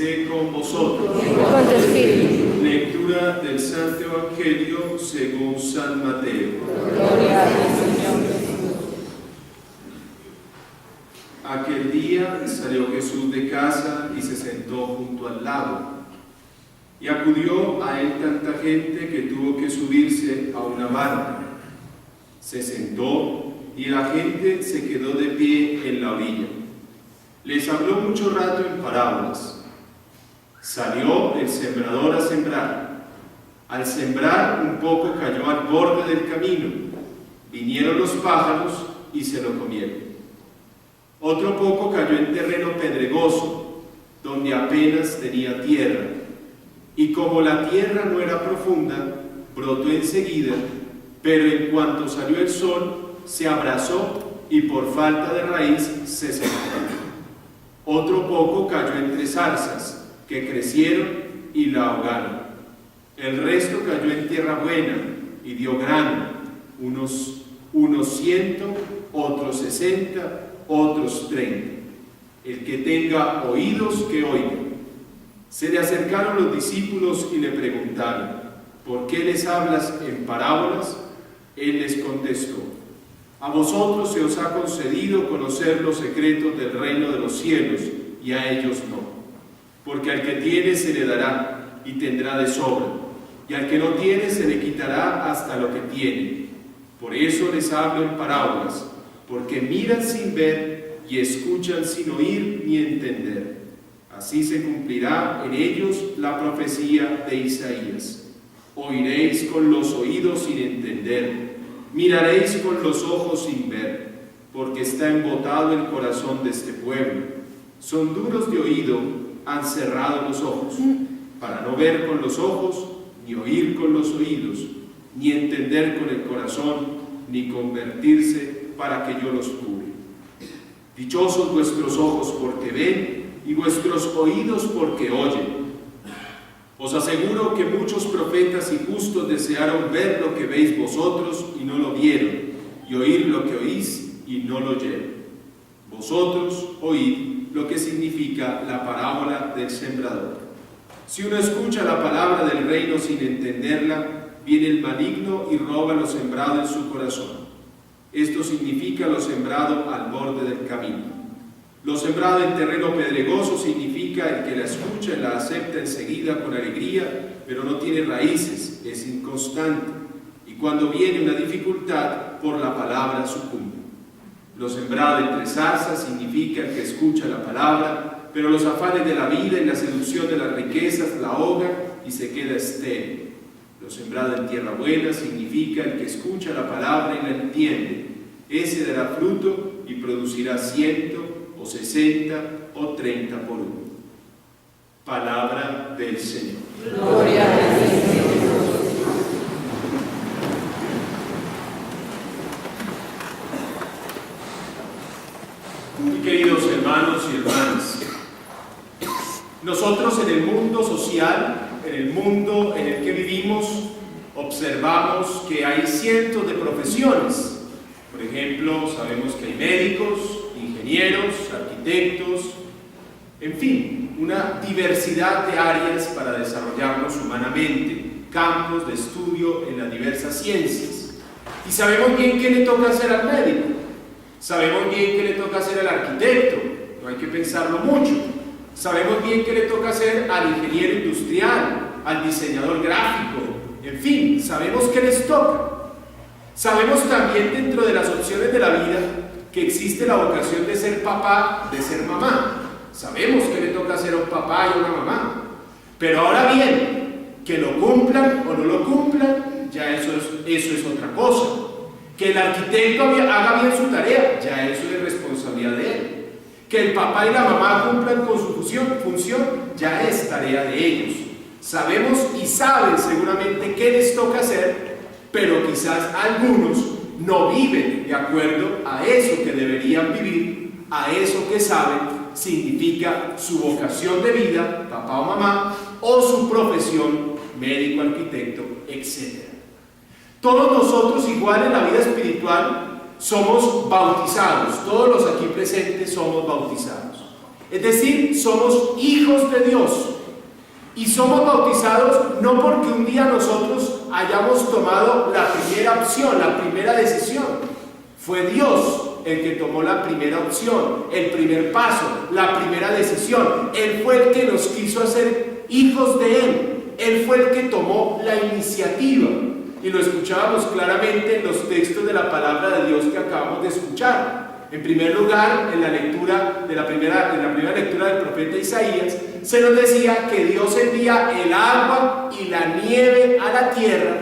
esté con vosotros. Y con tu espíritu. Lectura del Santo Evangelio según San Mateo. Gloria a ti, Señor Jesús. Aquel día salió Jesús de casa y se sentó junto al lago. Y acudió a él tanta gente que tuvo que subirse a una barca. Se sentó y la gente se quedó de pie en la orilla. Les habló mucho rato en parábolas. Salió el sembrador a sembrar. Al sembrar, un poco cayó al borde del camino. Vinieron los pájaros y se lo comieron. Otro poco cayó en terreno pedregoso, donde apenas tenía tierra. Y como la tierra no era profunda, brotó enseguida, pero en cuanto salió el sol, se abrazó y por falta de raíz se secó. Otro poco cayó entre zarzas, que crecieron y la ahogaron. El resto cayó en tierra buena y dio grano, unos 100, otros 60, otros 30. El que tenga oídos, que oiga. Se le acercaron los discípulos y le preguntaron: ¿por qué les hablas en parábolas? Él les contestó: a vosotros se os ha concedido conocer los secretos del reino de los cielos, y a ellos no. Porque al que tiene se le dará, y tendrá de sobra, y al que no tiene se le quitará hasta lo que tiene. Por eso les hablo en parábolas, porque miran sin ver y escuchan sin oír ni entender. Así se cumplirá en ellos la profecía de Isaías. Oiréis con los oídos sin entender, miraréis con los ojos sin ver, porque está embotado el corazón de este pueblo. Son duros de oído, han cerrado los ojos, para no ver con los ojos, ni oír con los oídos, ni entender con el corazón, ni convertirse para que yo los cure. Dichosos vuestros ojos porque ven, y vuestros oídos porque oyen. Os aseguro que muchos profetas y justos desearon ver lo que veis vosotros y no lo vieron, y oír lo que oís y no lo oyeron. Vosotros oíd lo que significa la parábola del sembrador. Si uno escucha la palabra del reino sin entenderla, viene el maligno y roba lo sembrado en su corazón. Esto significa lo sembrado al borde del camino. Lo sembrado en terreno pedregoso significa el que la escucha y la acepta enseguida con alegría, pero no tiene raíces, es inconstante, y cuando viene una dificultad, por la palabra sucumbe. Lo sembrado entre zarzas significa el que escucha la palabra, pero los afanes de la vida y la seducción de las riquezas la ahogan y se queda estéril. Lo sembrado en tierra buena significa el que escucha la palabra y la entiende. Ese dará fruto y producirá 100, o 60, o 30 por uno. Palabra del Señor. Gloria a ti, Señor. Muy queridos hermanos y hermanas, nosotros en el mundo social, en el mundo en el que vivimos, observamos que hay cientos de profesiones. Por ejemplo, sabemos que hay médicos, ingenieros, arquitectos, en fin, una diversidad de áreas para desarrollarnos humanamente, campos de estudio en las diversas ciencias. Y sabemos bien qué le toca hacer al médico, sabemos bien qué le toca hacer al arquitecto, no hay que pensarlo mucho. Sabemos bien qué le toca hacer al ingeniero industrial, al diseñador gráfico, en fin, sabemos qué les toca. Sabemos también dentro de las opciones de la vida que existe la vocación de ser papá, de ser mamá. Sabemos que le toca hacer a un papá y a una mamá. Pero ahora bien, que lo cumplan o no lo cumplan, ya eso es otra cosa. Que el arquitecto haga bien su tarea, ya eso es responsabilidad de él. Que el papá y la mamá cumplan con su función, ya es tarea de ellos. Sabemos y saben seguramente qué les toca hacer, pero quizás algunos no viven de acuerdo a eso que deberían vivir, a eso que saben significa su vocación de vida, papá o mamá, o su profesión, médico, arquitecto, etc. Todos nosotros, igual en la vida espiritual, somos bautizados. Todos los aquí presentes somos bautizados. Es decir, somos hijos de Dios. Y somos bautizados no porque un día nosotros hayamos tomado la primera opción, la primera decisión. Fue Dios el que tomó la primera opción, el primer paso, la primera decisión. Él fue el que nos quiso hacer hijos de Él. Él fue el que tomó la iniciativa. Y lo escuchábamos claramente en los textos de la palabra de Dios que acabamos de escuchar. En primer lugar, en la primera lectura del profeta Isaías, se nos decía que Dios envía el agua y la nieve a la tierra,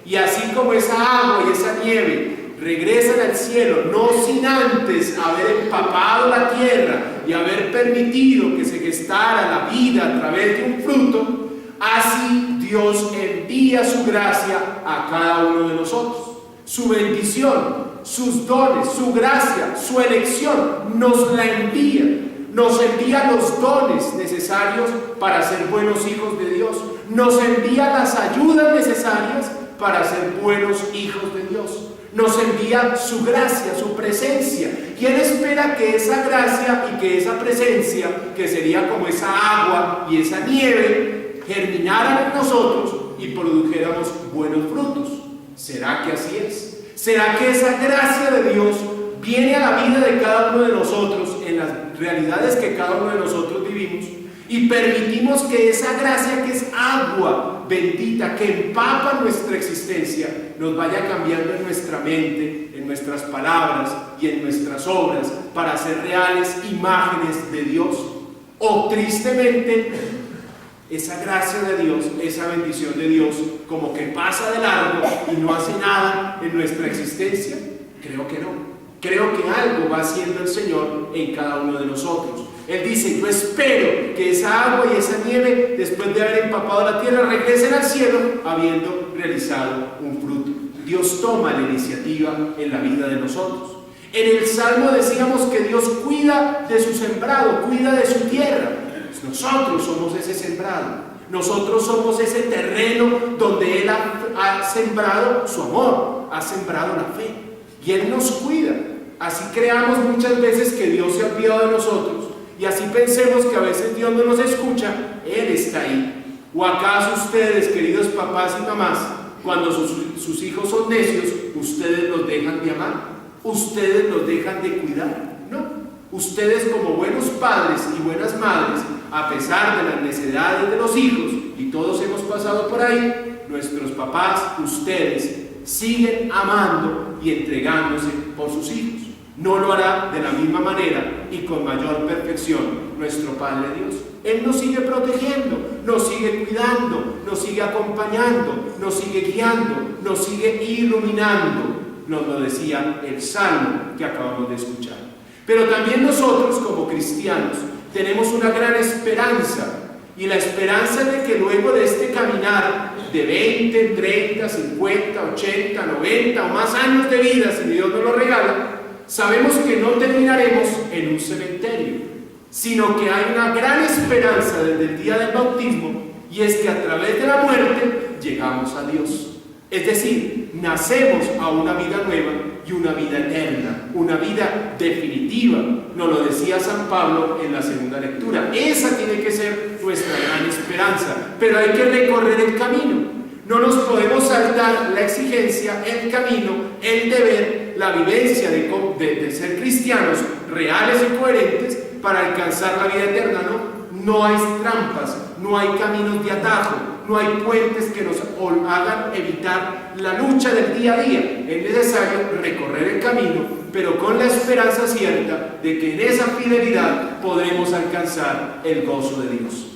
y así como esa agua y esa nieve regresan al cielo, no sin antes haber empapado la tierra y haber permitido que se gestara la vida a través de un fruto, así Dios envía su gracia a cada uno de nosotros, su bendición, sus dones, su gracia, su elección, nos la envía. Nos envía los dones necesarios para ser buenos hijos de Dios. Nos envía las ayudas necesarias para ser buenos hijos de Dios. Nos envía su gracia, su presencia. Y Él espera que esa gracia y que esa presencia, que sería como esa agua y esa nieve, germinaran en nosotros y produjéramos buenos frutos. ¿Será que así es? ¿Será que esa gracia de Dios viene a la vida de cada uno de nosotros, en las realidades que cada uno de nosotros vivimos, y permitimos que esa gracia, que es agua bendita, que empapa nuestra existencia, nos vaya cambiando en nuestra mente, en nuestras palabras y en nuestras obras, para ser reales imágenes de Dios? O tristemente, esa gracia de Dios, esa bendición de Dios, como que pasa de largo y no hace nada en nuestra existencia. Creo que no. Creo que algo va haciendo el Señor en cada uno de nosotros. Él dice: yo espero que esa agua y esa nieve, después de haber empapado la tierra, regresen al cielo habiendo realizado un fruto. Dios toma la iniciativa en la vida de nosotros. En el Salmo decíamos que Dios cuida de su sembrado, cuida de su tierra. Nosotros somos ese sembrado. Nosotros somos ese terreno donde Él ha sembrado su amor, ha sembrado la fe. Y Él nos cuida. Así creamos muchas veces que Dios se ha olvidado de nosotros, y así pensemos que a veces Dios no nos escucha. Él está ahí. ¿O acaso ustedes, queridos papás y mamás, cuando sus hijos son necios, ustedes los dejan de amar? ¿Ustedes los dejan de cuidar? No. Ustedes, como buenos padres y buenas madres, a pesar de las necesidades de los hijos, y todos hemos pasado por ahí, nuestros papás, ustedes, siguen amando y entregándose por sus hijos. No lo hará de la misma manera y con mayor perfección nuestro Padre Dios. Él nos sigue protegiendo, nos sigue cuidando, nos sigue acompañando, nos sigue guiando, nos sigue iluminando. Nos lo decía el Salmo que acabamos de escuchar. Pero también nosotros, como cristianos, tenemos una gran esperanza. Y la esperanza de que luego de este caminar de 20, 30, 50, 80, 90 o más años de vida, si Dios nos lo regala, sabemos que no terminaremos en un cementerio, sino que hay una gran esperanza desde el día del bautismo, y es que a través de la muerte llegamos a Dios. Es decir, nacemos a una vida nueva y una vida eterna, una vida definitiva. Nos lo decía San Pablo en la segunda lectura. Esa tiene que ser nuestra gran esperanza, pero hay que recorrer el camino. No nos podemos saltar la exigencia, el camino, el deber, la vivencia de ser cristianos reales y coherentes para alcanzar la vida eterna. No hay trampas, no hay caminos de atajo, no hay puentes que nos hagan evitar la lucha del día a día. Es necesario recorrer el camino, pero con la esperanza cierta de que en esa fidelidad podremos alcanzar el gozo de Dios.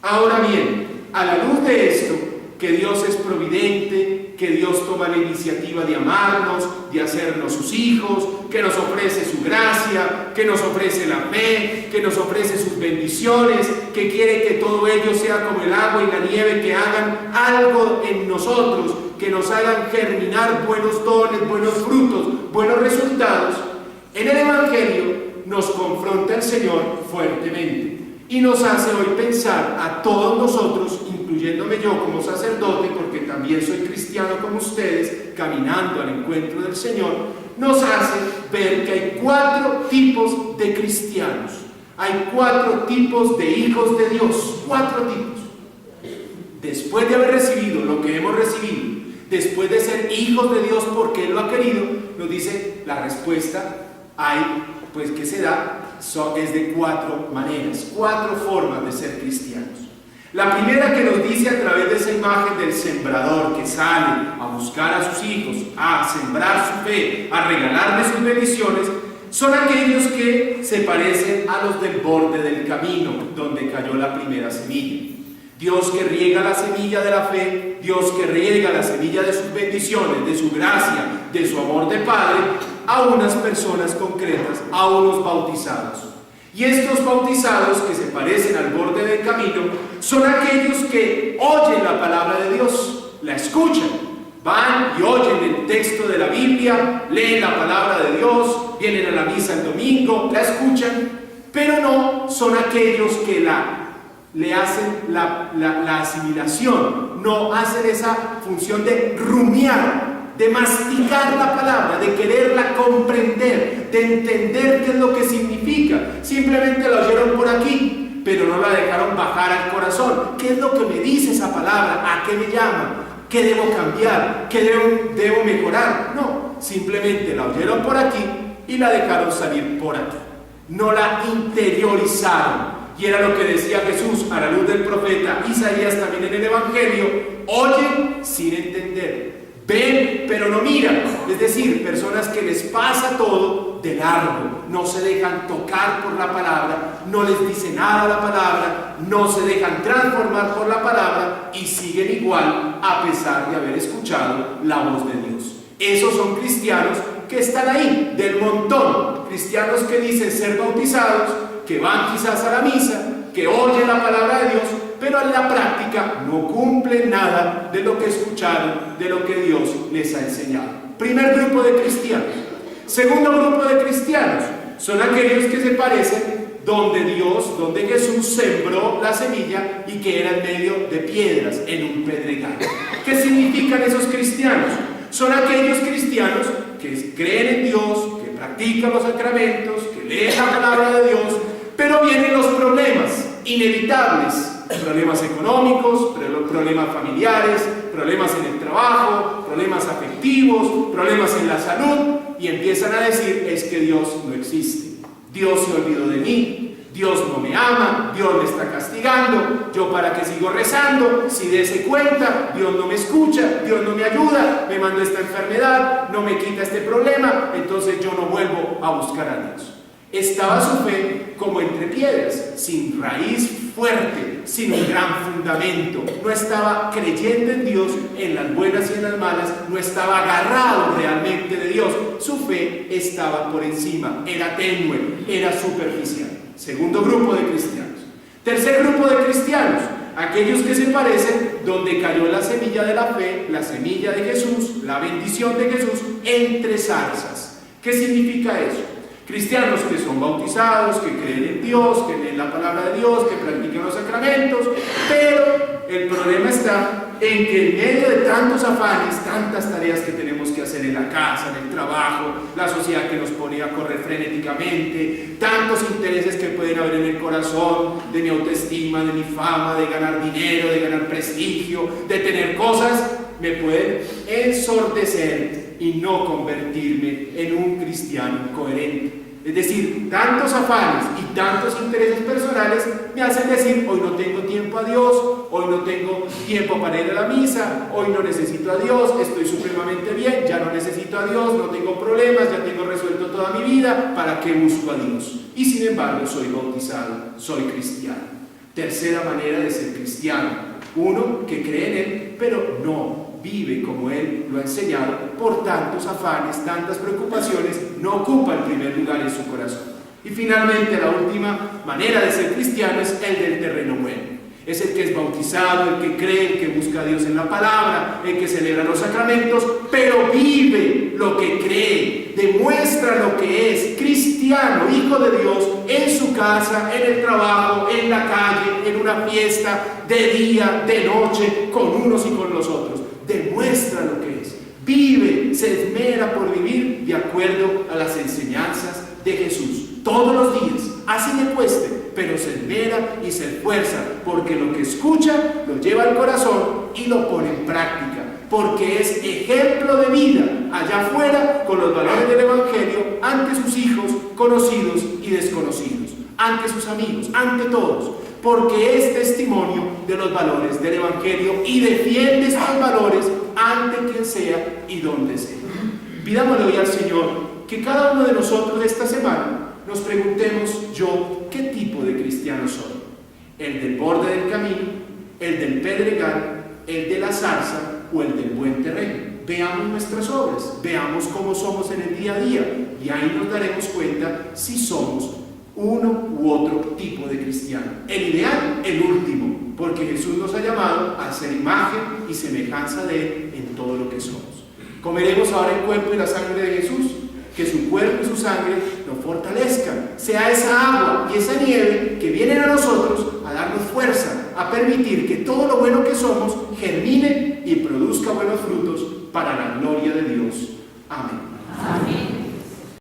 Ahora bien, a la luz de esto, que Dios es providente, que Dios toma la iniciativa de amarnos, de hacernos sus hijos, que nos ofrece su gracia, que nos ofrece la fe, que nos ofrece sus bendiciones, que quiere que todo ello sea como el agua y la nieve, que hagan algo en nosotros, que nos hagan germinar buenos dones, buenos frutos, buenos resultados. En el Evangelio nos confronta el Señor fuertemente y nos hace hoy pensar a todos nosotros, incluyéndome yo como sacerdote, porque también soy cristiano como ustedes, caminando al encuentro del Señor, nos hace ver que hay 4 tipos de cristianos. Hay 4 tipos de hijos de Dios, 4 tipos. Después de haber recibido lo que hemos recibido, después de ser hijos de Dios porque Él lo ha querido, nos dice la respuesta, que se da, es de 4 maneras, 4 formas de ser cristianos. La primera que nos dice a través de esa imagen del sembrador que sale a buscar a sus hijos, a sembrar su fe, a regalarles sus bendiciones, son aquellos que se parecen a los del borde del camino donde cayó la primera semilla. Dios que riega la semilla de la fe, Dios que riega la semilla de sus bendiciones, de su gracia, de su amor de Padre, a unas personas concretas, a unos bautizados. Y estos bautizados que se parecen al borde del camino son aquellos que oyen la palabra de Dios, la escuchan, van y oyen el texto de la Biblia, leen la palabra de Dios, vienen a la misa el domingo, la escuchan, pero no son aquellos que le hacen la asimilación, no hacen esa función de rumiar, de masticar la palabra, de quererla comprender, de entender qué es lo que significa. Simplemente la oyeron por aquí, pero no la dejaron bajar al corazón. ¿Qué es lo que me dice esa palabra? ¿A qué me llama? ¿Qué debo cambiar? ¿Qué debo mejorar? No, simplemente la oyeron por aquí y la dejaron salir por aquí. No la interiorizaron. Y era lo que decía Jesús a la luz del profeta Isaías también en el Evangelio: oyen sin entender, ven pero no miran. Es decir, personas que les pasa todo de largo, no se dejan tocar por la palabra, no les dice nada la palabra, no se dejan transformar por la palabra y siguen igual a pesar de haber escuchado la voz de Dios. Esos son cristianos que están ahí, del montón. Cristianos que dicen ser bautizados, que van quizás a la misa, que oyen la palabra de Dios, pero en la práctica no cumplen nada de lo que escucharon, de lo que Dios les ha enseñado. Primer grupo de cristianos. Segundo grupo de cristianos son aquellos que se parecen donde Jesús sembró la semilla y que era en medio de piedras, en un pedregal. ¿Qué significan esos cristianos? Son aquellos cristianos que creen en Dios, que practican los sacramentos, que leen la palabra de Dios, pero vienen los problemas inevitables, problemas económicos, problemas familiares, problemas en el trabajo, problemas afectivos, problemas en la salud, y empiezan a decir: es que Dios no existe, Dios se olvidó de mí, Dios no me ama, Dios me está castigando, yo para qué sigo rezando, si dése cuenta, Dios no me escucha, Dios no me ayuda, me mandó esta enfermedad, no me quita este problema, entonces yo no vuelvo a buscar a Dios. Estaba su fe como entre piedras, sin raíz fuerte, sin un gran fundamento. No estaba creyendo en Dios en las buenas y en las malas, no estaba agarrado realmente de Dios. Su fe estaba por encima, era tenue, era superficial. Segundo grupo de cristianos. Tercer grupo de cristianos, aquellos que se parecen donde cayó la semilla de la fe, la semilla de Jesús, la bendición de Jesús, entre zarzas. ¿Qué significa eso? Cristianos que son bautizados, que creen en Dios, que leen la palabra de Dios, que practican los sacramentos, pero el problema está en que en medio de tantos afanes, tantas tareas que tenemos que hacer en la casa, en el trabajo, la sociedad que nos pone a correr frenéticamente, tantos intereses que pueden haber en el corazón, de mi autoestima, de mi fama, de ganar dinero, de ganar prestigio, de tener cosas, me pueden ensordecer y no convertirme en un cristiano coherente. Es decir, tantos afanes y tantos intereses personales me hacen decir: hoy no tengo tiempo a Dios, hoy no tengo tiempo para ir a la misa, hoy no necesito a Dios, estoy supremamente bien, ya no necesito a Dios, no tengo problemas, ya tengo resuelto toda mi vida, ¿para qué busco a Dios? Y sin embargo soy bautizado, soy cristiano. Tercera manera de ser cristiano: uno que cree en Él, pero no vive como Él lo ha enseñado, por tantos afanes, tantas preocupaciones, no ocupa el primer lugar en su corazón. Y finalmente, la última manera de ser cristiano es el del terreno bueno. Es el que es bautizado, el que cree, el que busca a Dios en la palabra, el que celebra los sacramentos, pero vive lo que cree, demuestra lo que es cristiano, hijo de Dios, en su casa, en el trabajo, en la calle, en una fiesta, de día, de noche, con unos y con los otros. Demuestra lo que es, vive, se esmera por vivir de acuerdo a las enseñanzas de Jesús, todos los días, así le cueste, pero se esmera y se esfuerza, porque lo que escucha lo lleva al corazón y lo pone en práctica, porque es ejemplo de vida allá afuera con los valores del Evangelio ante sus hijos, conocidos y desconocidos, ante sus amigos, ante todos, porque es testimonio de los valores del Evangelio y defiende estos valores ante quien sea y donde sea. Pidámosle hoy al Señor que cada uno de nosotros esta semana nos preguntemos: yo, ¿qué tipo de cristiano soy? ¿El del borde del camino? ¿El del pedregal? ¿El de la zarza? ¿O el del buen terreno? Veamos nuestras obras, veamos cómo somos en el día a día, y ahí nos daremos cuenta si somos uno u otro tipo de cristiano. El ideal, el último, porque Jesús nos ha llamado a ser imagen y semejanza de Él en todo lo que somos. Comeremos ahora el cuerpo y la sangre de Jesús. Que su cuerpo y su sangre nos fortalezcan, sea esa agua y esa nieve que vienen a nosotros a darnos fuerza, a permitir que todo lo bueno que somos germine y produzca buenos frutos para la gloria de Dios.